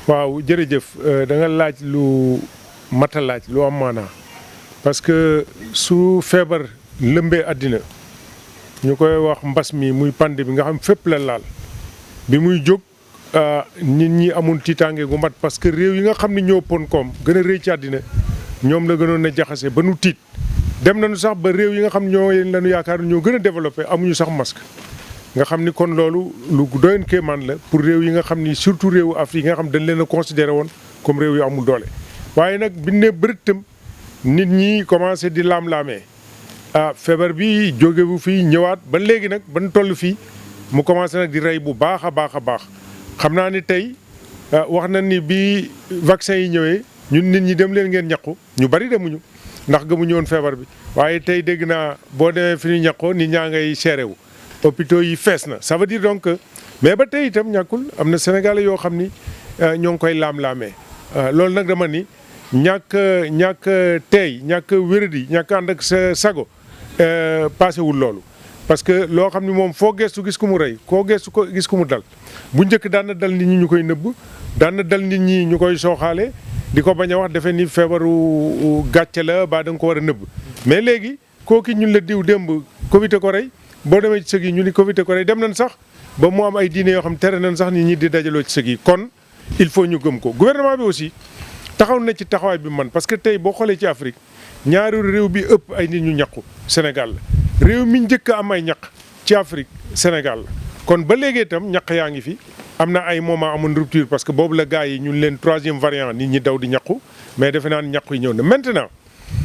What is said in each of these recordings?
waaw jërëjëf da nga laaj lu mat a laaj lu am maanaa parce que su feebar lëmbee àddina ñu koy wax mbas mi muy pandémie bi nga xam fépp la laal bi muy jóg nit ñi amul tiitaange gu mat parce que réew yi nga xam ne ñoo pon koom gën a rëy ci àddina ñoom la gënoon a jaxase ba nu tiit dem nañu sax ba réew yi nga xam ñoo lañu yaakaar ñoo gën a développé amuñu sax masque nga xam ni kon loolu lu doyoon kéemaan la pour réew yi nga xam ni surtout réewu Afrique yi nga xam dañ leen a considéré woon comme réew yu amul doole. waaye nag bi ne bërëttam nit ñi commencé di laam-laamee feebar bi jóge bu fii ñëwaat ba léegi nag ban toll fii mu commencé nag di rey bu baax a baax a baax xam naa ni tey wax na ni bi vaccin yi ñëwee ñun nit ñi dem leen ngeen ñaqu ñu bari demuñu ndax gëmuñu woon feebar bi waaye tey dégg naa boo demee fi ñu ñaqoo nit ñaa ngay seere wu hôpitaux yi fees na ça veut dire donc mais ba tey itam ñàkkul am na Sénégalais yoo xam ni ñoo ngi koy laam-laamee loolu nag dama ni ñàkk teey ñàkk wéradi ñàkk ànd ak sa sago passé wul loolu parce que loo xam ni moom foo gestu gis ku mu rey koo gestu ko gis ku mu dal bu njëkk daan na dal nit ñi ñu koy nëbb daan na dal nit ñi ñu koy sooxaale di ko bañ a wax defe ni feebaru gàcce la ba da nga ko war a nëbb mais léegi kooki ñun la diw démb Covid ko rey boo demee ci sëg yi ñu ni Covid ko rey dem nañ sax ba mu am ay diine yoo xam tere nañ sax nit ñi di dajaloo ci sëg yi kon il faut ñu gëm ko gouvernement bi aussi taxaw na ci taxawaay bi man parce que tey boo xoolee ci Afrique ñaari réew bi ëpp ay nit ñu ñaqu Sénégal la réew mi njëkk a am ay ñaq ci Afrique Sénégal la kon ba léegi itam ñaq yaa ngi fi am na ay moment amoon rupture parce que boobu la gars yi ñun leen troisième variant nit ñi daw di ñaqu mais defe naa ñaqu yi ñëw na maintenant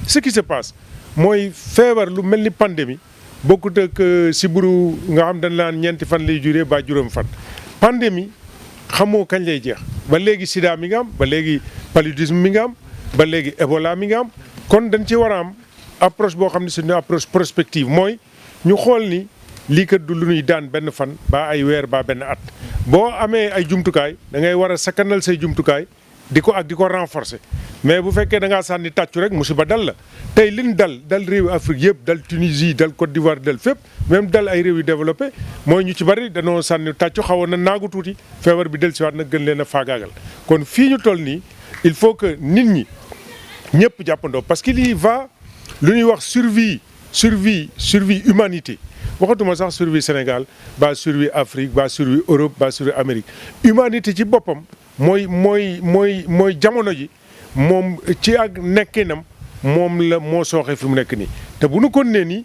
ce qui se passe mooy feebar lu mel ni pandémie bokkut ak sibiru nga xam dañ laan ñeenti fan lay juree ba juróom fan pandémie xamoo kañ lay jeex ba léegi sida mi nga am ba léegi paludisme mi nga am ba léegi Ebola mi nga am kon dañ ci war a am approche boo xam ne c'est une approche prospective mooy ñu xool ni lii kat du lu ñuy daan benn fan ba ay weer ba benn at boo amee ay jumtukaay da ngay war a sakkanal say jumtukaay di ko renforcer mais bu fekkee da ngaa sànni tàccu rek musiba dal la tey liñ dal réewi Afrique yëpp dal Tunisie dal Côte d'Ivoire dal fépp même dal ay réew yu développé mooy ñu ci bari danoo sànni tàccu xawoon na naagu tuuti feebar bi del siwaat nag gën leen a faagaagal kon fii ñu toll nii il faut que nit ñi ñëpp jàppandoo parce que lii va lu ñuy wax survie humanité waxatuma sax survie Sénégal ba survie Afrique ba survie Europe ba survie Amérique humanité ci boppam mooy jamono ji moom ci ak nekkinam moom la moo sooxe fi mu nekk nii te bu nu kon nee nii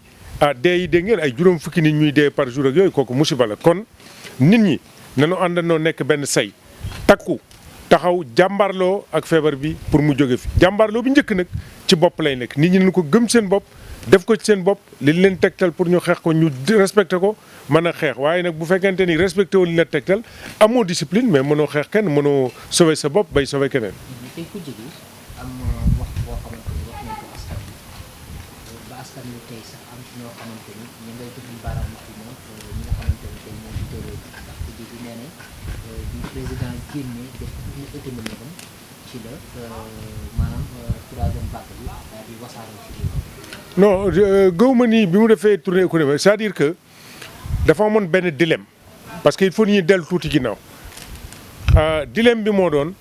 dee yi dégg ngeen ay juróom fukki nit ñuy dee par jour ak yooyu kooku musiba la kon nit ñi nanu àndandoo nekk benn say takku taxaw jàmbarloo ak feebar bi pour mu jóge fi jàmbarloo bi njëkk nag ci bopp lay nekk nit ñi nañu ko gëm seen bopp def ko ci seen bopp li leen tegtal pour ñu xeex ko ñu respecté ko mën a xeex waaye nag bu fekkente ni respecté wu li la tegtal amoo discipline mais mënoo xeex kenn mënoo sauver sa bopp bay sauver keneen. tey ku jóge am wax boo xamante ni wax nañ ko askan bi ba askan wi tey sax am ci ñoo xamante ni ñu ngay dëgg baaraam ci moom ñi nga xamante ni tey moo di tëree ndax ku jóge nee na di président génne def une économie am ci la maanaam troisième vague bi daal di wasaaroo ci biir. non gëw ma ni bi mu defee tournée économique c'est-à-dire que dafa amoon benn dilemme parce que il faut ñu dellu tuuti ginnaaw dilemme bi moo doon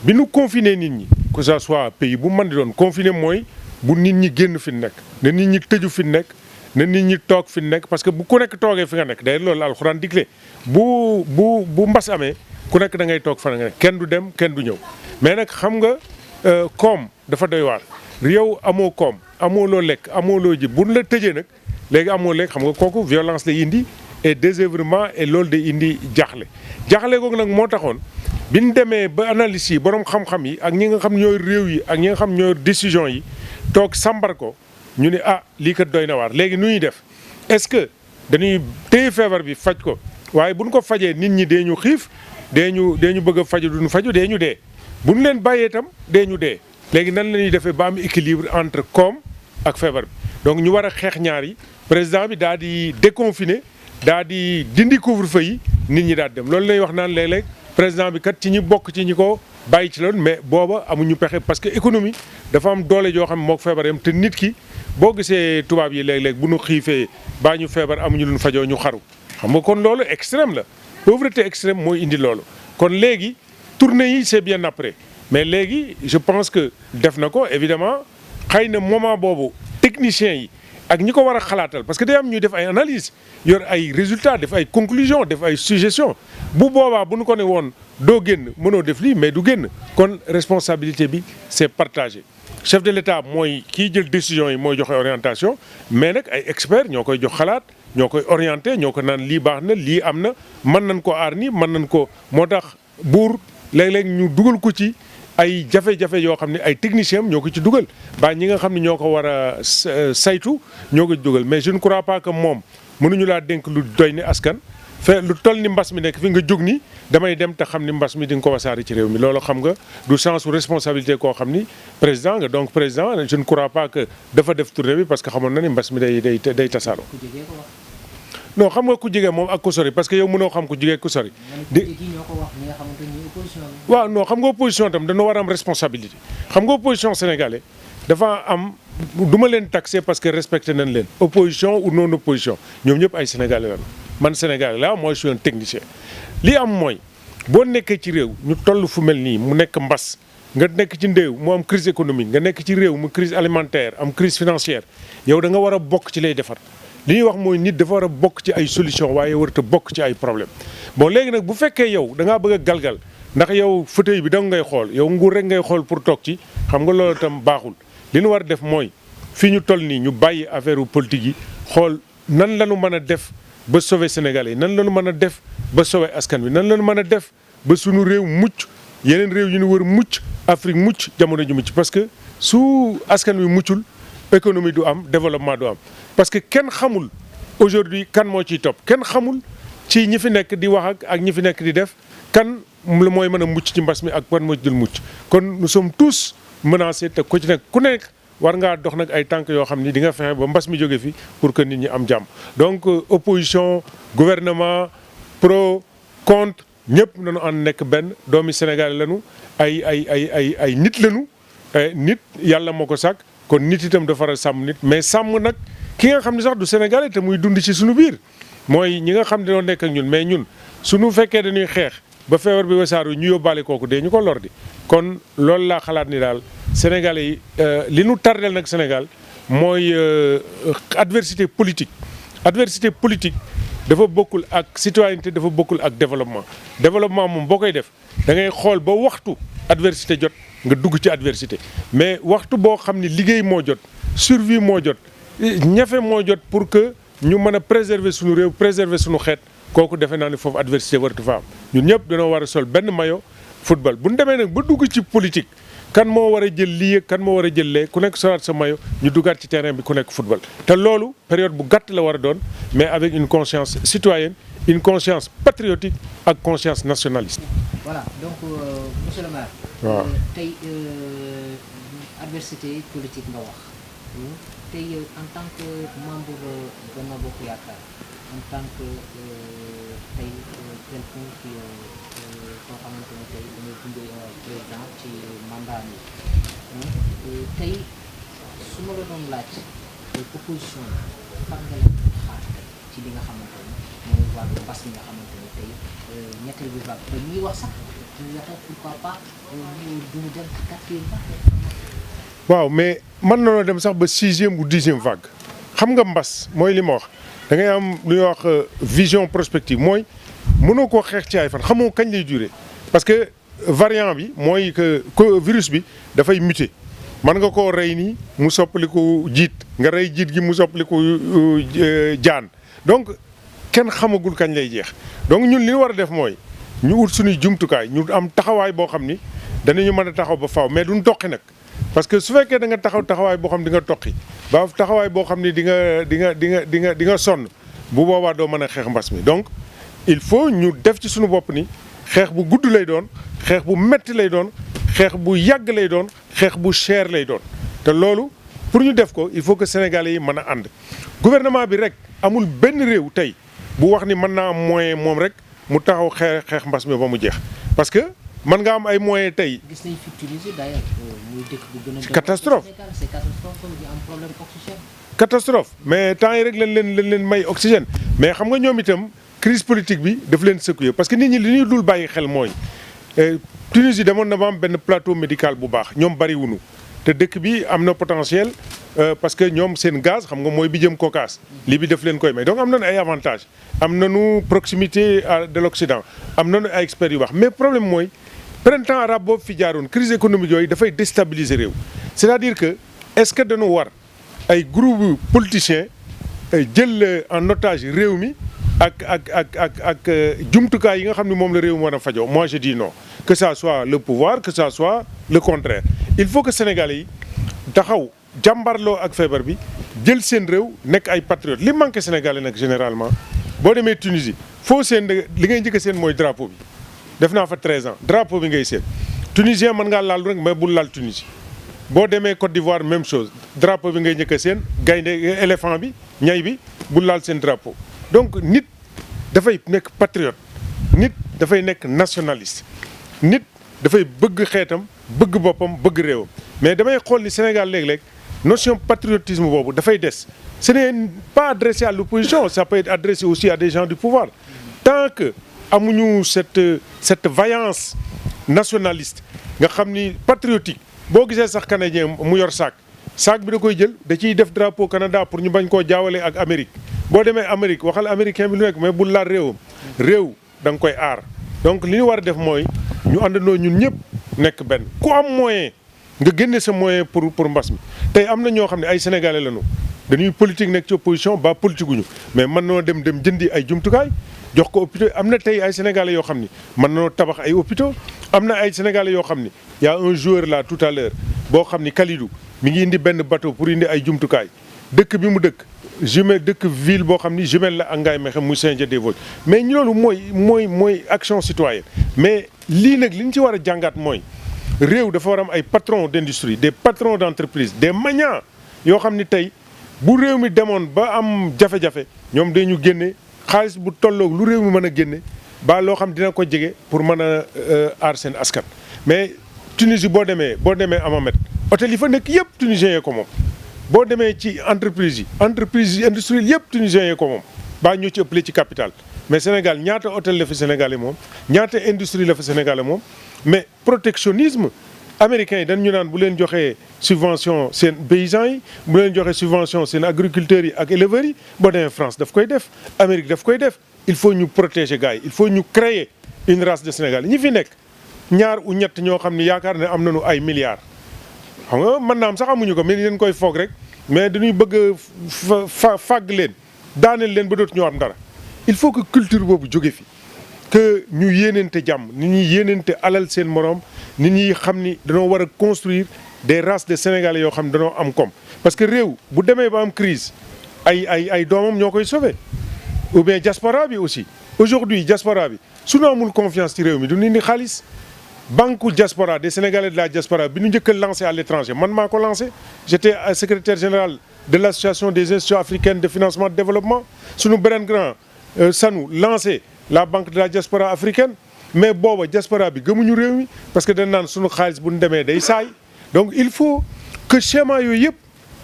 bi nu confiné nit ñi que ça soit pays bu mën di doon confiné mooy bu nit ñi génn fi nekk na nit ñi tëju fi nekk na nit ñi toog fi nekk parce que bu ku nekk toogee fi nga nekk day loolu alxuraan digle bu mbas amee ku nekk da ngay toog fa nga nekk kenn du dem kenn du ñëw mais nag xam nga koom dafa doy waar yow amoo koom amoo loo lekk amoo loo ji buñ la tëjee nag léegi amoo lekk xam nga kooku violence lay indi et désœuvrement et loolu day indi jaaxle googu nag moo taxoon bi ñu demee ba analyse yi borom xam-xam yi ak ñi nga xam ñooy réew yi ak ñi nga xam ñooy décision yi toog sambar ko ñu ne lii kat doy na waar léegi nu ñuy def est-ce que dañuy téye feebar bi faj ko waaye buñ ko fajee nit ñi dee ñu xiif dee ñu bëgg a faju duñu faju dee ñu dee buñ leen bàyyee itam dee ñu dee léegi nan la ñuy defee ba am équilibre entre koom ak feebar bi donc ñu war a xeex ñaar yi président bi daal di déconfiné daal di dindi couvre-feu yi nit ñi daal dem loolu lay wax naan léeg-léeg président bi kat ci ñi bokk ci ñi ko bàyyi ci loolu mais booba amuñu pexe parce que économie dafa am doole joo xam ne moo ko feebar yam te nit ki boo gisee tubaab yi léeg-léeg bu ñu xiifee baa ñu feebar amuñu lu ñu fajoo ñu xaru xam nga kon loolu extrême la pauvreté extrême mooy indi loolu kon léegi tournée yi c'est bien après mais léegi je pense que def na ko évidemment xëy na moment boobu techniciens yi ak ñi ko war a xalaatal parce que day am ñuy def ay analyse yor ay résultats def ay conclusions def ay suggestions bu boobaa bu ñu ko ne woon doo génn mënoo def lii mais du génn kon responsabilité bi c'est partagé chef de l'État mooy kiy jël décision yi mooy joxe orientation mais nag ay experts ñoo koy jox xalaat ñoo koy orienté ñoo ko naan lii baax na lii am na mën nañ ko aar nii mën nañ ko moo tax buur léeg-léeg ñu dugal ko ci ay jafe-jafe yoo xam ne ay techniciens ñoo ko ci dugal ba ñi nga xam ne ñoo ko war a saytu ñoo ko ci dugal mais je ne crois pas que moom mënuñu laa dénk lu doy ni askan lu toll ni mbas mi nekk fi nga jóg ni damay dem te xam ni mbas mi di nga ko wasaari ci réew mi loolu xam nga du sens su responsabilité koo xam ni président nga donc président je ne crois pas que dafa def tournée bi parce que xamoon na ni mbas mi day tasaaroo. non xam nga ku jege moom ak ku sori parce que yow mënoo xam ku jege ku sori. waaw non xam nga opposition tam dañoo war a am responsabilité xam nga opposition sénégalais dafa am du ma leen taxé parce que respecté nañ leen opposition ou non opposition ñoom ñëpp ay sénégalais lañu man sénégalais la mooy je suis un technicien. li am mooy boo nekkee ci réew ñu toll fu mel nii mu nekk mbas nga nekk ci ndéew mu am crise économique nga nekk ci réew mu crise alimentaire am crise financière yow da nga war a bokk ci lay defar. li ñuy wax mooy nit dafa war a bokk ci ay solution waaye warut a bokk ci ay problème bon léegi nag bu fekkee yow da ngaa bëgg a galgal ndax yow fauteuil bi danga ngay xool yow nguur rek ngay xool pour toog ci xam nga loolu itam baaxul li ñu war a def mooy fii ñu toll nii ñu bàyyi affaire politique yi xool nan la ñu mën a def ba sauver Sénégalais yi nan la ñu mën a def ba sauver askan wi nan la ñu mën a def ba suñu réew mucc yeneen réew yu ñu war a mucc Afrique mucc jamono ju mucc parce que su askan wi muccul économie du am développement du am parce que kenn xamul aujourd'hui kan moo ciy topp kenn xamul ci ñi fi nekk di wax ak ñi fi nekk di def kan la mooy mën a mucc ci mbas mi ak kan moo ci dul mucc kon nous sommes tous menacés te ku ci nekk ku nekk war ngaa dox nag ay tànk yoo xam ni di nga fexe ba mbas mi jóge fi pour que nit ñi am jàmm donc opposition gouvernement pro contre ñëpp nañu ànd nekk benn doomi Sénégal lañu ay nit lañu nit yàlla moo ko sàkk kon nit itam dafa war a sàmm nit mais sàmm nag ki nga xam ne sax du Sénégalais te muy dund ci suñu biir mooy ñi nga xam ne dañoo nekk ak ñun mais ñun suñu fekkee dañuy xeex ba feebar bi wasaaru ñu yóbbaale kooku dee ñu ko lor di kon loolu laa xalaat ni daal Sénégalais yi li nu tardel nag Sénégal mooy adversité politique dafa bokkul ak citoyenneté dafa bokkul ak développement moom boo koy def da ngay xool ba waxtu adversité jot nga dugg ci adversité mais waxtu boo xam ni liggéey moo jot survie moo jot ñafe moo jot pour que ñu mën a préserver suñu réew préserver suñu xeet kooku defe naa ni foofu adversité waratu fa am ñun ñëpp dañoo war a sol benn maillot football bu ñu demee nag ba dugg ci politique kan moo war a jël lii kan moo war a jël lee ku nekk solaat sa maillot ñu duggaat ci terrain bi ku nekk football te loolu période bu gàtt la war a doon mais avec une conscience citoyenne une conscience patriotique ak conscience nationaliste. Voilà donc monsieur le maire. waaw tey adversité politique nga wax tey en tant que membre Benno Bokk Yaakaar en tant que tey quelqu'un qui koo xamante ne tey dañuy dundee président ci mandat mi tey su ma la doon laaj opposition fan nga leen xaar ci li nga xamante ne mooy wàllu mbas mi nga xamante ne tey ñetteel bi vague te ñuy wax sax ñu waxee pourquoi pas ñu duñu dem ci quatrième vague. waaw mais mën nañoo dem sax ba 6e ou 10e vague xam nga mbas mooy li ma wax da ngay am lu ñuy wax vision prospective mooy mënoo koo xeex ci ay fan xamoo kañ lay durer parce que variant bi mooy que virus bi dafay muter mën nga koo rey nii mu soppaliku jiit nga rey jiit gi mu soppaliku jaan donc kenn xamagul kañ lay jeex donc ñun li ñu war a def mooy ñu ut suñuy jumtukaay ñu am taxawaay boo xam ni danañu mën a taxaw ba faaw mais duñ toqi nag parce que su fekkee da nga taxawaay boo xam di nga toqi ba taxawaay boo xam ni di nga sonn bu boobaa doo mën a xeex mbas mi donc il faut ñu def ci suñu bopp ni xeex bu gudd lay doon xeex bu metti lay doon xeex bu yàgg lay doon xeex bu cher lay doon te loolu pour ñu def ko il faut que sénégalais yi mën a ànd gouvernement bi rek amul benn réew tey bu wax ni mën naa am moyen moom rek mu taxaw xeex mbas mi ba mu jeex parce que mën nga am ay moyens tey. gis nañ fi Tunisie d'ailleurs muy dëkk bu gën a. catastrophe c'est catastrophe ñu am problème oxygène. catastrophe mais temps yi rek lañ leen may oxygène mais xam nga ñoom itam crise politique bi daf leen secouer parce que nit ñi li ñuy dul bàyyi xel mooy Tunisie demoon na ba am benn plateau médical bu baax ñoom bari wuñu te dëkk bi am na potentiel parce que ñoom seen gaz xam nga mooy bi jëm Caucase lii bi def leen koy may donc am nañu ay avantages am nañu proximité de l'Occident am nañu ay experts yu baax mais problème mooy printemps arabe boobu fi jaaroon crise économique yooyu dafay déstabiliser réew c'est-à-dire que est-ce que dañu war ay groupe politiciens jël en otage réew mi ak jumtukaay yi nga xam ne moom la réew mi war a fajoo moi je dis non que ça soit le pouvoir que ça soit le contraire il faut que Sénégalais yi taxaw jàmbarloo ak feebar bi jël seen réew nekk ay patriotes li manqué Sénégalais nag généralement boo demee Tunisie foo seen li ngay njëkk a seen mooy drapeau bi def naa fa 13 ans drapeau bi ngay seen tunisien mën ngaa laal rek mais bul laal Tunisie boo demee Côte d'Ivoire même chose drapeau bi ngay njëkk a seen gaynde éléphant bi ñay bi bul laal seen drapeau donc nit dafay nekk patriote nit dafay nekk nationaliste nit dafay bëgg xeetam bëgg boppam bëgg réewam mais damay xool ni Sénégal léeg-léeg notion patriotisme boobu dafay des ce n'est pas adressé à l'opposition ça peut être adressé aussi à des gens du pouvoir tant que amuñu cette vaillance nationaliste nga xam ni patriotique boo gisee sax canadien mu yor sac bi da koy jël da ciy def drapeau Canada pour ñu bañ koo jaawale ak Amérique boo demee Amérique waxal américain bi lu nekk mais bul laal réewam réew da nga koy aar donc li ñu war a def mooy ñu àndandoo ñun ñëpp nekk benn ku am moyen nga génne sa moyen pour mbas mi tey am na ñoo xam ne ay sénégalais lañu dañuy politique nekk ci opposition ba politique guñu mais mën noo dem jëndi ay jumtukaay jox ko hôpitaux am na tey ay sénégalais yoo xam ni mën noo tabax ay hôpitaux am na ay sénégalais yoo xam ni y a un joueur là tout à l'heure boo xam ni Kalidou mi ngi indi benn bateau pour indi ay jumtukaay dëkk bi mu dëkk jumelle dëkk ville boo xam ni jumelle la ak Ngaye Mékhé muy Saint-Dié-des-Vosges mais ñu loolu mooy action citoyenne mais lii nag li ñu ci war a jàngaat mooy réew dafa war am ay patrons d'industrie des patrons d'entreprise des magnats yoo xam ni tey bu réew mi demoon ba am jafe-jafe ñoom dañu génne xaalis bu tolloog lu réew mi mën a génne ba loo xam dina ko jege pour mën a aar seen askan mais Tunisie boo demee Hammamet hôtel yi fa nekk yëpp tunisiens yee ko moom boo demee ci entreprise industrielle yëpp tunisiens yee ko moom baa ñoo ci ëppale ci capital mais Sénégal ñaata hôtel la fi Sénégalais moom ñaata industrie la fi Sénégalais moom mais protectionnisme américains yi dañ ñu naan bu leen joxee subvention seen paysans yi bu leen joxee subvention seen agriculteurs yi ak éleveurs yi boo demee France daf koy def Amérique daf koy def il faut ñu protéger gars yi il faut ñu créer une race de Sénégalais ñi fi nekk ñaar u ñett ñoo xam ne yaakaar ne am nañu ay milliards xam nga mën naa am sax amuñu ko mais dañ koy foog rek mais dañuy bëgg fàgg leen daaneel leen ba dootu ñoo am dara il faut que culture boobu jóge fi que ñu yéeneente jàmm nit ñi yéeneente alal seen moroom nit ñi xam ni dañoo war a construire des races de Sénégalais yoo xam ne dañoo am koom parce que réew bu demee ba am crise ay doomam ñoo koy sauver ou bien diaspora bi aussi aujourd'hui diaspora bi su ñu amul confiance ci réew mi du ni ni xaalis banque diaspora des Sénégalais de la diaspora bi ñu njëkk a lancé à l'étranger man maa ko lancé j'étais secrétaire général de l'association des institutions africaines de financement de développement suñu beneen grand Sanou lancé la banque de la diaspora africaine mais booba diaspora bi gëmuñu réew mi parce que dañ naan suñu xaalis bu ñu demee day saay donc il faut que schéma yooyu yëpp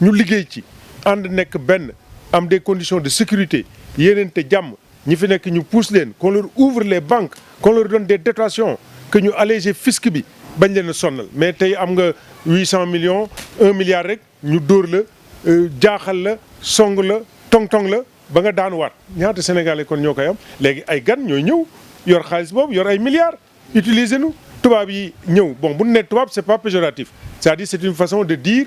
ñu liggéey ci ànd nekk benn am des conditions de sécurité yéeneente jàmm ñi fi nekk ñu pousse leen qu'on leur ouvre les banques qu'on leur donne des dotations que ñu alléger fisc bi bañ leen a sonnal mais tey am nga 800 millions 1 milliard rek ñu dóor la jaaxal la song la tong-tong la ba nga daanuwaat ñaata Sénégalais kon ñoo koy am léegi ay gan ñooy ñëw yor xaalis boobu yor ay milliards utiliser nu tubaab yi ñëw bon bu ñu nee tubaab c'est pas péjoratif c'est-à-dire c'est une façon de dire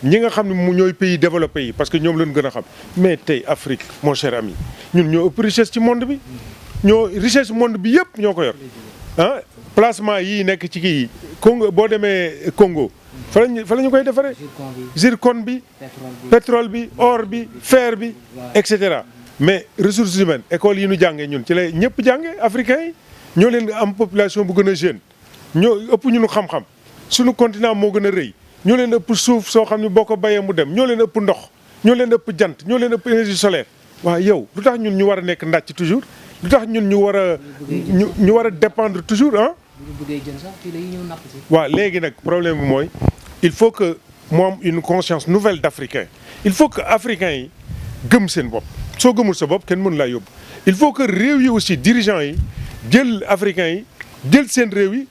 ñi nga xam ne mu ñooy pays développés yi parce que ñoom lañu gën a xam mais tey Afrique mon cher ami ñun ñoo ëpp richesse ci monde bi richesse monde bi yëpp ñoo ko yor ah placement yii nekk ci kii Congo boo demee Congo fa la ñu koy defaree zircon bi pétrole bi or bi fer bi et cetera mais ressources humaines écoles yi ñu jàngee ñun ci la ñëpp jàngee africains yi ñoo leen am population bu gën a jeune ñoo ëpp ñu xam-xam suñu continent moo gën a rëy ñoo leen ëpp suuf soo xam ne boo ko bayee mu dem ñoo leen ëpp ndox ñoo leen ëpp jant ñoo leen ëpp énergie solaire waaw yow lu tax ñun ñu war a nekk ndàcc toujours lu tax ñun ñu war a dépendre toujours ah. waaw léegi nag problème bi mooy il faut que mu am une conscience nouvelle d'africain il faut que africains yi gëm seen bopp soo gëmul sa bopp kenn mënu laa yóbbu il faut que réew yi aussi dirigeants yi jël africains yi jël seen réew yi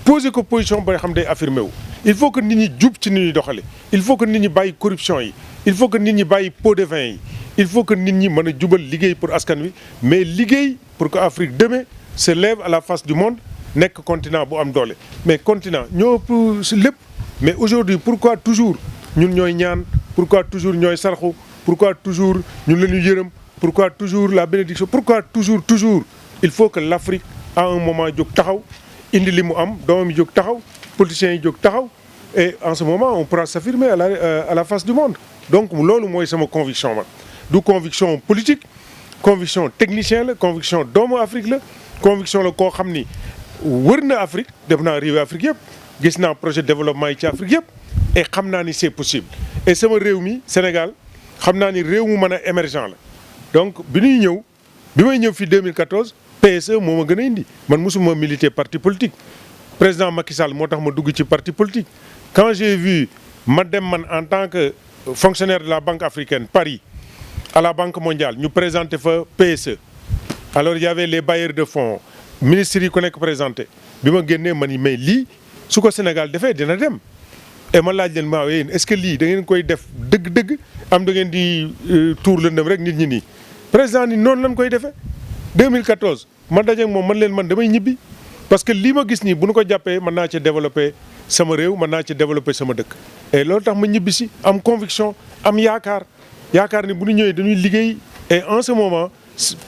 poser ko position ba xam day affirmer wu. il faut que nit ñi jub ci ni ñuy doxale il faut que nit ñi bàyyi corruption yi il faut que nit ñi bàyyi pot de vin yi il faut que nit ñi mën a jubal liggéey pour askan wi mais liggéey pour que Afrique demain se lève à la face du monde nekk continent bu am doole mais continent ñoo ëpp lépp mais aujourd'hui pourquoi toujours ñun ñooy ñaan pourquoi toujours ñooy sarxu pourquoi toujours ñun la ñuy yërëm pourquoi toujours la bénédiction pourquoi toujours il faut que l'Afrique à un moment jóg taxaw indi li mu am doomam yi jóg taxaw politiciens yi jóg taxaw et en ce moment on pourra s'affirmer à la face du monde donc loolu mooy sama conviction man du conviction politique conviction technicien la conviction doomu Afrique la conviction la koo xam ni wër na Afrique def naa réewu Afrique yëpp gis naa projet de développement yi ci Afrique yëpp et xam naa ni c'est possible et sama réew mi Sénégal xam naa ni réew mu mën a émergent la donc bi may ñëw fii 2014 PSE moo ma gën a indi man mosuma militer parti politique président Macky Sall moo tax ma dugg ci parti politique quand j'ai vu ma dem man en tant que fonctionnaire de la Banque africaine Paris à la Banque mondiale ñu présenté fa PSE alors il y avait les bailleurs de fonds ministres yi ku nekk présenté bi ma génnee ma ni mais lii su ko Sénégal defee dina dem et ma laaj leen maa yéen est-ce que lii da ngeen koy def dëgg-dëgg am da ngeen di tuur lëndëm rek nit ñi nii président ni noonu lañ koy defee 2014 ma dajeeg moom man leen man damay ñibbi parce que lii ma gis nii bu nu ko jàppee mën naa ci développer sama réew mën naa ci développer sama dëkk et loolu tax ma ñibbi si am conviction am yaakaar ni bu ñu ñëwee dañuy liggéey et en ce moment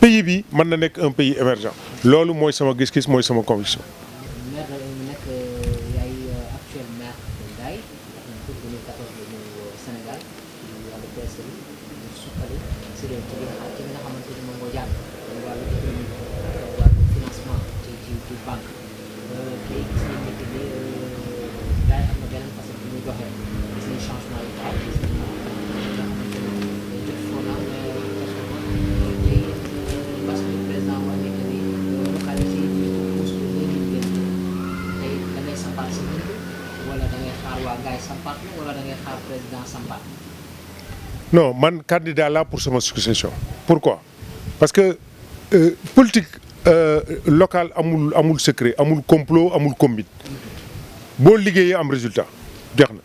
pays bi mën na nekk un pays émergent loolu mooy sama gis-gis mooy sama conviction. maire nag yaay actuel maire de Ngaye pour 2014 la ñëw Sénégal ci wàllu PSE ñu suqali si réew ci li nga xamante ni moom moo jàng wàllu économie wàllu financement ci banque tey gis nañ ne que Ngaye am na beneen facette bu muy doxee gis nañ changement yu baax gis nañ nga xamante ni jot foo na tey parce que président wax ne que ni localité yi ñu ko mosul léegi génn tey da ngay sampaat sa dëkk wala da ngay xaar waa Ngaye sampaat la wala da ngay xaar président sampaat. non man candidat là pour sama succession pourquoi parce que politique locale amul secret amul complot amul combine boo liggéeyee am résultat jeex na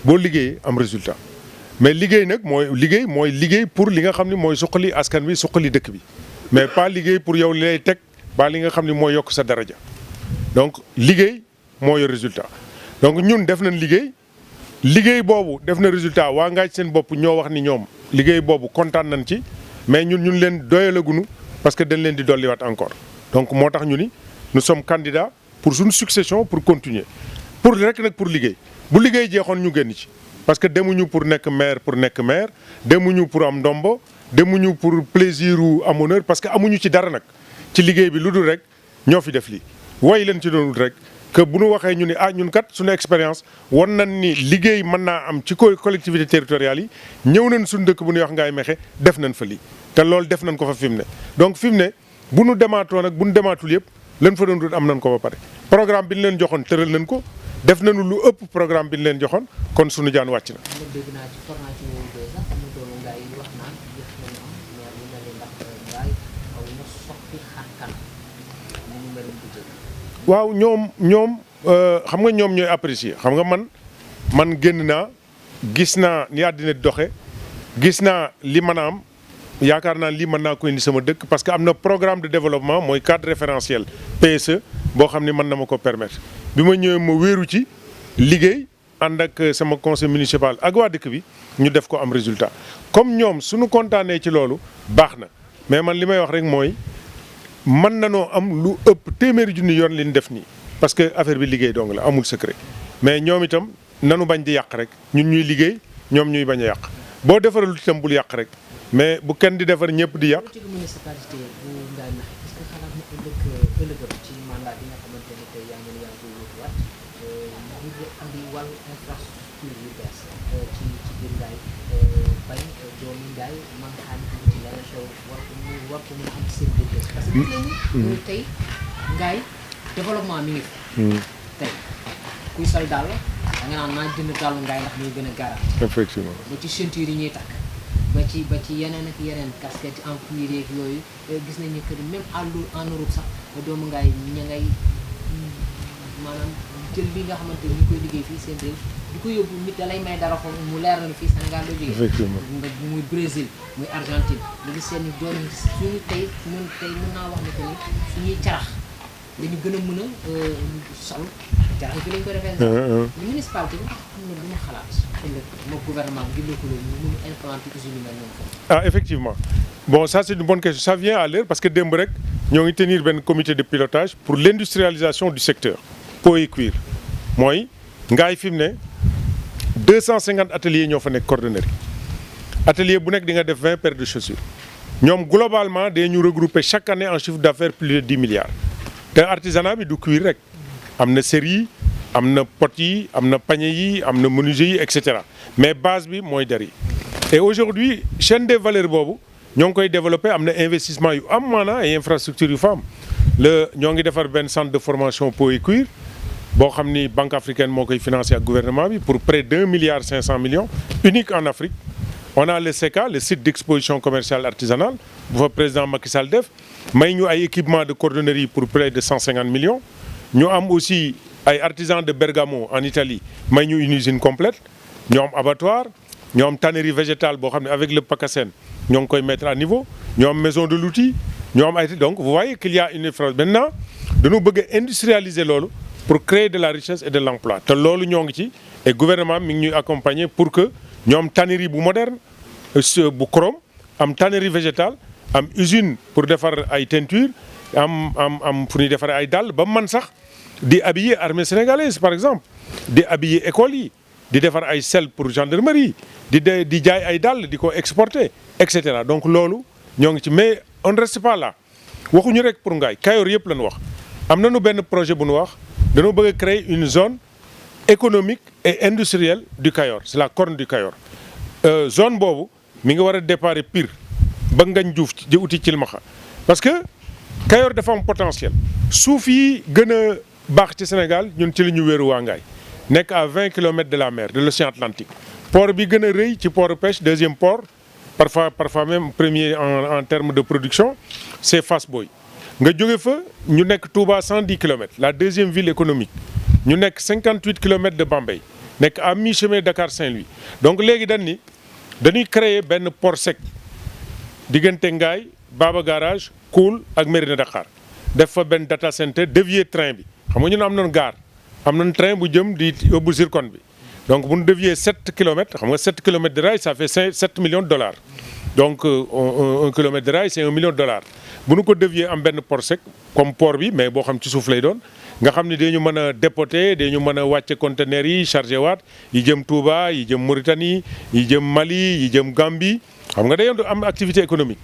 boo liggéeyee am résultat mais liggéey nag mooy liggéey pour li nga xam ne mooy suqali askan wi suqali dëkk bi mais pas liggéey pour yow li lay teg ba li nga xam ne mooy yokk sa daraja donc liggéey moo yor résultat donc ñun def nañ liggéey boobu def na résultat waa Ngaye seen bopp ñoo wax ni ñoom liggéey boobu kontaan nañ ci mais ñun leen doyalagunu parce que dañ leen di dolliwaat encore donc moo tax ñu ni nous sommes candidats pour suñu succession pour continuer pour rek nag pour liggéey bu liggéey jeexoon ñu génn ci parce que demuñu pour nekk maire demuñu pour am ndombo demuñu pour plaisir ou am honneur parce que amuñu ci dara nag ci liggéey bi lu dul rek ñoo fi def lii way leen ci doonul rek que bu ñu waxee ñu ni ñun kat suñu expérience wan nañ ni liggéey mën naa am ci collectivité territoriales yi ñëw nañ suñu dëkk bu ñuy wax Ngaye Mékhé def nañ fa lii te loolu def nañ ko fa fi mu ne donc fi mu ne bu ñu demaatoon ak bu ñu demaatul yëpp lan fa doon dut am nañ ko ba pare programme bi ñu leen joxoon tëral nañ ko def nañu lu ëpp programme bi ñu leen joxoon kon suñu jaan wàcc na. dégg naa ci formation yooyu sax am na doomu Ngaye yi wax naan yëf nañu am maire bu mel ni ndax Ngaye xaw na soppi xar-kanam ni ñu meloon bu jëkk. waaw ñoom xam nga ñoom ñooy apprécier xam nga man génn naa gis naa ni àddina doxe gis naa li mën a am yaakaar naa lii mën naa ko indi sama dëkk parce que am na programme de développement mooy cadre référentiel PSE boo xam ni mën na ma ko permettre bi ma ñëwee ma wéeru ci liggéey ànd ak sama conseil municipal ak waa dëkk bi ñu def ko am résultat comme ñoom suñu kontaanee ci loolu baax na mais man li may wax rek mooy mën nanoo am lu ëpp téeméeri junni yoon li ñu def nii parce que affaire bi liggéey dong la amul secret mais ñoom itam nanu bañ di yàq rek ñun ñuy liggéey ñoom ñuy bañ a yàq boo defarul itam bul yàq rek mais bu kenn di defar ñëpp di yàq. politique municipalité bu Ngaye Mékhé est-ce que xalaat na ëllëgam ci mandat bi nga xamante ne tey yaa ngi ko wutuwaat ngir andi wàllu infrastructure yu bees ci biir Ngaye bañ doomu Ngaye man xaani ci leneen xew war ko mën a am seen biir parce que gis nañu tey Ngaye développement mi ngi fi tey kuy sol daal da nga naan naa jënd dàllu Ngaye ndax muy gën a garant effectivement ba ci ceinture yi ñuy takk ba ci yeneen ak yeneen casquette en cuir yeeg yooyu gis nañu que même en Europe sax doomu Ngaye ña ngay maanaam jël bi nga xamante ni ñu koy liggéey fii seen réew di ko yóbbu nit da lay may dara ko mu leer na ni fii Sénégal la jógee. effectivement muy Brésil muy Argentine nga gis seen i doon suñu tey mën naa wax ne que ni suñuy carax dañu gën a mën a sol carax yi fi lañ ko defee. li municipalité bi xam ne lu ñu xalaat ëllëg moom gouvernement bi jublu ko loolu ñu mun a implanter usine yu mel noonu foofu. Ah effectivement bon ça c'est une bonne question ça vient à l'heure parce que démb rek ñoo ngi tenir benn comité de pilotage pour l'industrialisation du secteur peau et cuir mooy ngaay fi mu ne 250 ateliers ñoo fa nekk cordonnerie atelier bu nekk di nga def 20 paires de chaussures ñoom globalement dañu regrouper chaque année en chiffre d'affaires plus de 10 milliards te artisanat bi du cuir rek am na série am na pot yi am na panier yi am na menuisier yi et cetera mais base bi mooy der yi et aujourd'hui chaîne des valeurs boobu ñoo ngi koy développer am na investissement yu am maanaam ay infrastructures yu fa am ñoo ngi defar benn centre de formation peau et cuir boo xam ni Banque africaine moo koy financé ak gouvernement bi pour près d'1,5 milliard unique en Afrique on a le SECA le site d'exposition commerciale artisanale bu fa président Macky Sall def may ñu ay équipement de cordonnerie pour près de 150 millions ñu am aussi ay artisans de Bergamo en Italie may ñu une usine complète ñoo am abattoir ñoo am tannerie végétale boo xam ne avec le PACASEN ñoo ngi koy mettre à niveau ñoo am maison de l'outil ñoo am ay donc vous voyez qu'il y a une infrastructure maintenant dañu bëgg a industrialiser loolu pour créer de la richesse et de l'emploi te loolu ñoo ngi ci et gouvernement mi ngi ñuy accompagner pour que ñoo am tannerie bu moderne bu chrome am tannerie végétale am usine pour defar ay teinture am fu ñuy defaree ay dàll ba man sax di habiller armée sénégalaise par exemple di habiller école yi di defar ay sel pour gendarmerie di jaay ay dàll di ko exporter et cetera donc loolu ñoo ngi ci mais on ne reste pas là waxuñu rek pour Ngaye Kayor yëpp lañu wax am nañu benn projet bu ñu wax dañoo bëgg a créer une zone économique et industrielle du Kayor c'est la corne du Kayor zone boobu mi ngi war a déparé Pire ba Ngagne Diouf di uti Cilmaxa parce que Kayor dafa am potentiel suuf yi gën a baax ci Sénégal ñun ci la ñu wéeru waa Ngaye nekk à 20 kilomètres de la mer de l'océan Atlantique port bi gën a rëy ci port de pêche deuxième port parfois même premier en termes de production c'est Fass Boye nga jóge fa ñu nekk Touba 110 kilomètres la deuxième ville économique ñu nekk 58 kilomètres de Bambey nekk à mi-chemin Dakar Saint-Louis donc léegi dañuy créer benn port sec diggante Ngaye Baba Garage Koul ak Mérina Dakhar def fa benn data center dévier train bi xam nga ñun am nañu gare am nañu train bu jëm di yóbbu zircon bi donc bu ñu dévier 7 kilomètres xam nga 7 kilomètres de rail ça fait 7 millions de dollars donc un kilomètre de rail c'est 1 million de dollars bu ñu ko dévier am benn port sec comme port bi mais boo xam ci suuf lay doon nga xam ni dañu mën a dépoter dañu mën a wàcce conteneurs yi chargé waat yi jëm Touba yi jëm Mauritanie yi jëm Mali yi jëm Gambie xam nga day am activité économique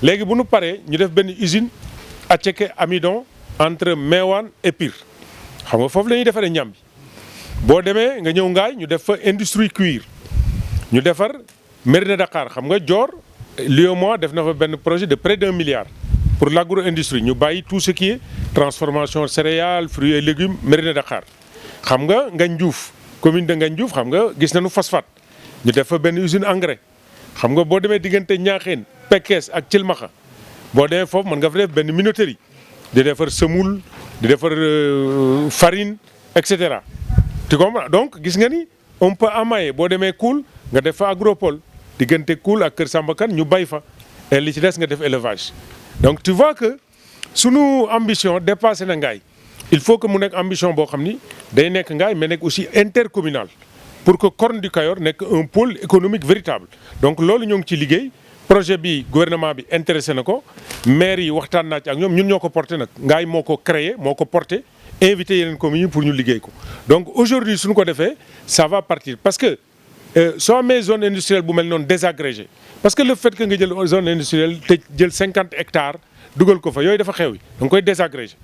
léegi bu ñu paree ñu def benn usine Attiéké amidon entre Meouane et Pire xam nga foofu la ñuy defaree ñam bi boo demee nga ñëw Ngaye ñu def fa industrie cuir ñu defar Mérina Dakhar xam nga Dior l'UEMOA def na fa benn projet de près d'1 milliard pour l'agro-industrie ñu bàyyi tout ce qui est transformation céréales fruits et légumes Mérina Dakhar xam nga Ngagne Diouf commune de Ngagne Diouf xam nga gis nañu phosphate ñu def fa benn usine engrais xam nga boo demee diggante Niakhène Pekes ak Cilmaxa boo demee foofu mën nga fa def benn minoterie di defar semoule di defar farine et cetera tu comprends donc gis nga ni on peut amayer boo demee Koul nga def fa agropole diggante Koul ak Kër Samba Kane ñu bay fa et li ci des nga def élevage donc tu vois que sunu ambition dépassé na Ngaye il faut que mu nekk ambition boo xam ni day nekk Ngaye mais nekk aussi intercommunal pour que Corne du Kayor nekk un pôle économique véritable donc loolu ñoo ngi ci liggéey projet bi gouvernement bi intéressé na ko maire yi waxtaan naa ci ak ñoom ñun ñoo ko porté nag Ngaye moo ko créé moo ko porté invité yeneen communes pour ñu liggéey ko donc aujourd'hui suñu ko defee ça va partir parce que soo amee zone industrielle bu mel noonu désagrégé parce que le fait que nga jël zone industrielle te jël 50 hectares dugal ko fa yooyu dafa xew yi da nga koy désagrégé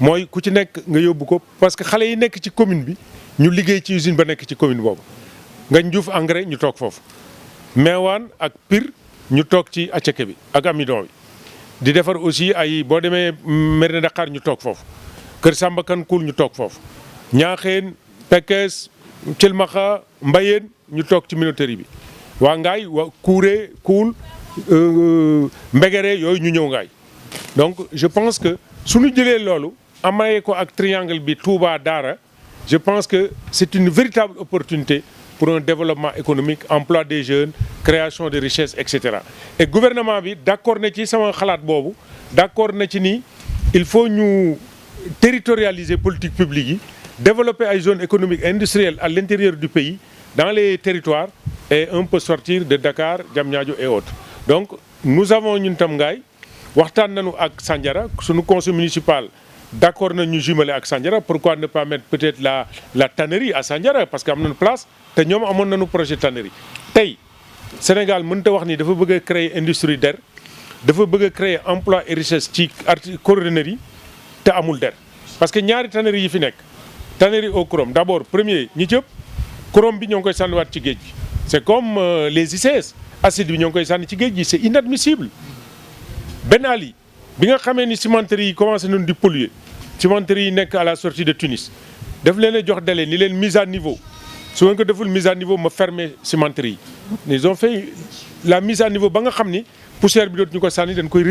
mooy ku ci nekk nga yóbbu ko parce que xale yi nekk ci commune bi ñu liggéey ci usine ba nekk ci commune boobu Ngagne Diouf engrais ñu toog foofu Meouane ak Pire ñu toog ci Attiéké bi ak amidon bi di defar aussi ay boo demee Mérina Dakhar ñu toog foofu Kër Samba Kane Koul ñu toog foofu Niakhène Pekes Cilmaxa Mbayeen ñu toog ci minoterie bi waa Ngaye waa Kouré Koul Mbegere yooyu ñu ñëw Ngaye donc je pense que suñu jëlee loolu amaye ko ak triangle bi Touba Daara je pense que c'est une véritable opportunité pour un développement économique, emploi des jeunes, création de richesses, etc. Et gouvernement bi d'accord na ci sama xalaat boobu d'accord na ci ni il faut ñu territorialiser politique publique yi, développer ay zones économiques et industrielles à l'intérieur du pays, dans les territoires, et un peu sortir de Dakar, Diamniadio et autres. Donc nous avons ñun tam Ngaye waxtaan nañu ak Sandiara suñu conseil municipal d'accord nañu jumelé ak Sandiara, pourquoi ne pas mettre peut-être la tannerie à Sandiara parce que am nañu place te ñoom amoon nañu projet tannerie. Tey Sénégal mënta wax ni dafa bëgg a créer industrie der, dafa bëgg a créer emploi et richesse ci cordonnerie te amul der parce que ñaari tannerie yi fi nekk tannerie au chrome d'abord premier ñi cëpp chrome bi ñoo ngi koy sànniwaat ci géej gi. C'est comme les ICS acide bi ñoo ngi koy sànni ci géej gi, c'est inadmissible. Ben Ali bi nga xamee ni cimenterie yi commencé nañu di polluer cimenterie yi nekk à la sortie de Tunis daf leen a jox délai ni leen mise à niveau su ngeen ko deful mise à niveau ma fermer cimenterie yi. Ils ont fait la mise à niveau ba nga xam ni poussière bi dootuñu ko sànni dañ koy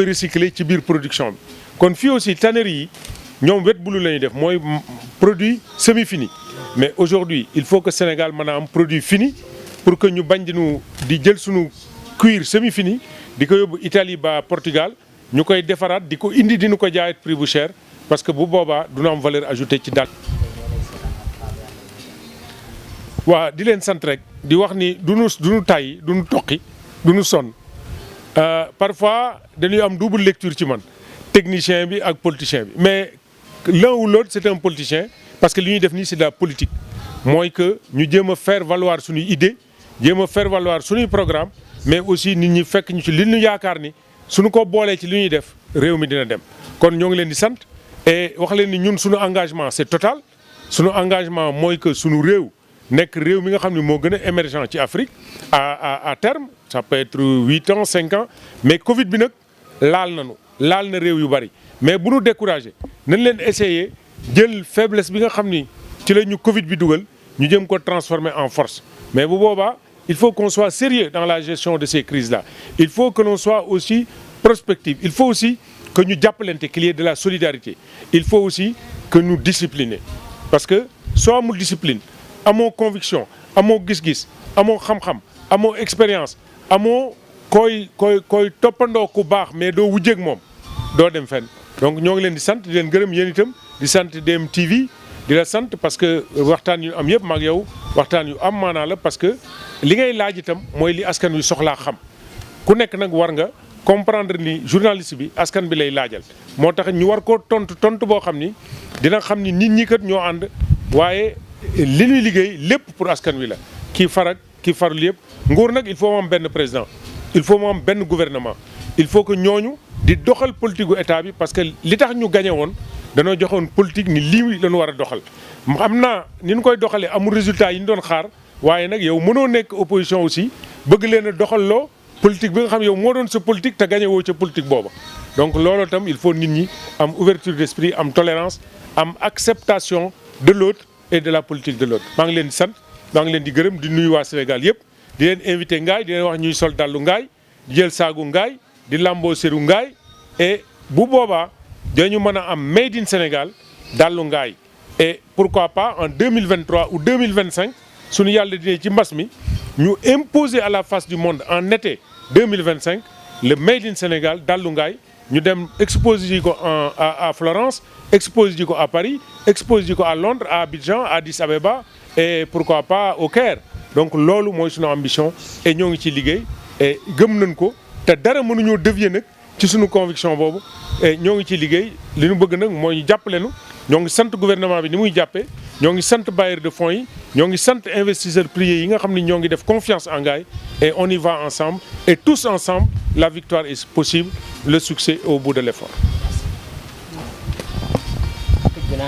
recycler ci biir production bi. kon fii aussi tannerie yi ñoom wet bulu la ñuy def mooy produit semi fini mais aujourd'hui il faut que Sénégal mën a am produit fini pour que ñu bañ di jël suñu cuir semi fini di ko yóbbu Italie ba Portugal ñu koy defaraat di ko indi dinu ko jaayat prix bu cher parce que bu boobaa duna am valeur ajoutée ci daal. waaw di leen sant rek di wax ni duñu tàyyi duñu toqi duñu sonn parfois dañuy am double lecture ci man technicien bi ak politicien bi mais l'un ou l'autre c'est un politicien parce que li ñuy def nii c'est de la politique mooy que ñu jéem a faire valoir suñuy idée jéem a faire valoir suñuy programme mais aussi nit ñi fekk ñu ci li ñu yaakaar ni suñu ko boolee ci li ñuy def réew mi dina dem kon ñoo ngi leen di sant et wax leen ni ñun suñu engagement c'est total suñu engagement mooy que suñu réew nekk réew mi nga xam ne moo gën a émergent ci Afrique à terme ça peut être 8 ans 5 ans mais Covid bi nag laal na réew yu bari mais bu ñu découragé nañ leen essayer jël faiblesse bi nga xam ni ci la ñu Covid bi dugal ñu jëm ko transformer en force mais bu boobaa il faut qu'on soit sérieux dans la gestion de ces crises-là. Il faut que l'on soit aussi prospectif. Il faut aussi que nous jàppalante, qu'il y ait de la solidarité. Il faut aussi que nous discipliner. Parce que soit amul discipline, amoo conviction, amoo gis-gis, amoo xam-xam, amoo expérience, amoo koy toppandoo ku baax mais doo wujjeeg moom doo dem fenn. Donc ñoo ngi leen di sant di leen gërëm yéen itam di sant DMTV di la sant parce que waxtaan yu am yëpp maag yow waxtaan yu am maanaa la parce que li ngay laaj itam mooy li askan wi soxlaa xam ku nekk nag war nga comprendre ni journaliste bi askan bi lay laajal moo tax ñu war koo tontu boo xam ni dina xam ni nit ñi kat ñoo ànd waaye li ñuy liggéey lépp pour askan wi la kii farak kii farul yëpp nguur nag il faut mu am benn président il faut mu am benn gouvernement il faut que ñooñu di doxal politique gu état bi parce que li tax ñu gagné woon danoo joxoon politique ni lii lañu war a doxal xam naa ni ñu koy doxalee amul résultat yi ñu doon xaar waaye nag yow mënoo nekk opposition aussi bëgg leen a doxalloo politique bi nga xam yow moo doon sa politique te gagné woo ca politique booba. donc loolu tam il faut nit ñi am ouverture d'esprit am tolérance am acceptation de l'autre et de la politique de l'autre. maa ngi leen di sant maa ngi leen di gërëm di nuyu waa Sénégal yëpp di leen invité Ngaye di leen wax ñuy sol dallu Ngaye di jël saagu Ngaye di lamboo seru Ngaye et bu boobaa dañu mën a am made in Sénégal dallu Ngaye et pourquoi pas en 2023 ou 2025 suñu yàlla dina ci mbas mi ñu imposer à la face du monde en été 2025 le made in Sénégal dallu Ngaye ñu dem exposer ji ko à Florence exposer ji ko à Paris exposer ji ko à Londres à Abidjan à Addis Abeba et pourquoi pas au Caire donc loolu mooy suñu ambition et ñoo ngi ci liggéey et gëm nañ ko te dara mënuñoo dévier nag ci suñu conviction boobu et ñoo ngi ci liggéey li ñu bëgg nag mooy ñu jàppale nu ñoo ngi sant gouvernement bi ni muy jàppee ñoo ngi sant bailleurs de fonds yi ñoo ngi sant investisseurs privés yi nga xam ni ñoo ngi def confiance en Ngaye et on y va ensemble et tous ensemble la victoire est possible le succès au bout de l'effort